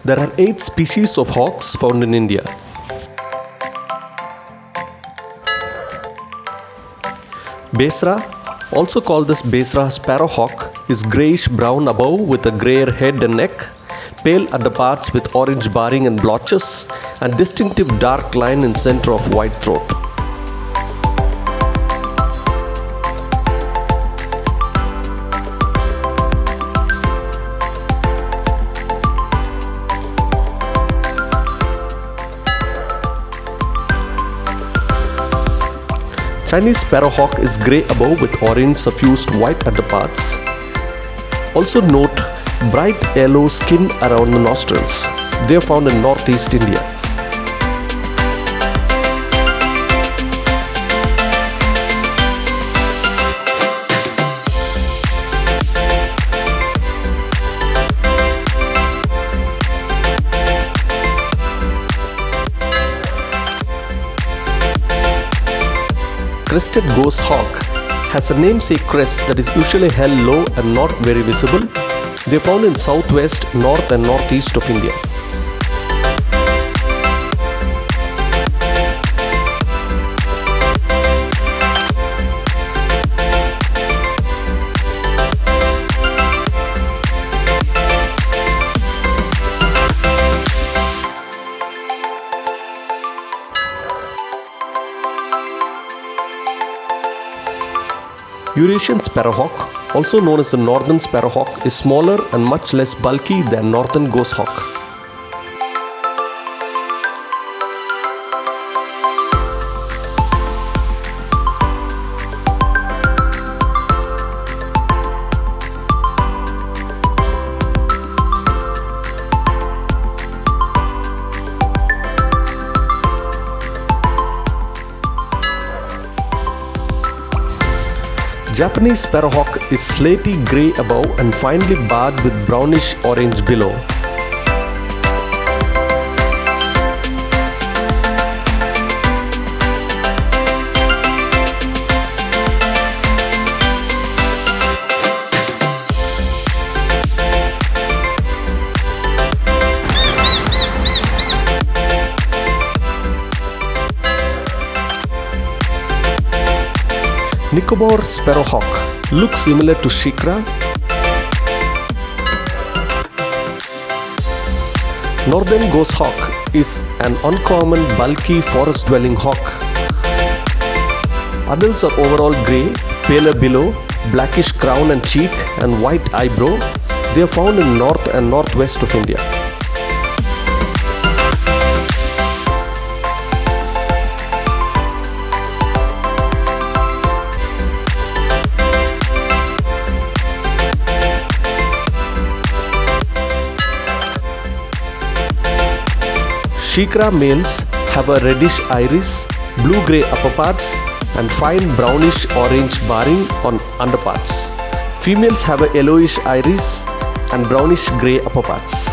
There are 8 species of hawks found in India. Besra, also called the Besra Sparrowhawk, is greyish-brown above with a grayer head and neck, pale underparts with orange barring and blotches, and distinctive dark line in center of white throat. Chinese Sparrowhawk is grey above with orange-suffused white underparts. Also note bright yellow skin around the nostrils. They are found in northeast India. Crested Goshawk has a namesake crest that is usually held low and not very visible. They are found in southwest, north and northeast of India. Eurasian Sparrowhawk, also known as the Northern Sparrowhawk, is smaller and much less bulky than Northern Goshawk. Japanese Sparrowhawk is slaty grey above and finely barred with brownish orange below. Nicobar Sparrowhawk looks similar to Shikra. Northern Goshawk is an uncommon bulky forest-dwelling hawk. Adults are overall grey, paler below, blackish crown and cheek and white eyebrow. They are found in north and northwest of India. Shikra males have a reddish iris, blue-grey upperparts and fine brownish-orange barring on underparts. Females have a yellowish iris and brownish-grey upperparts.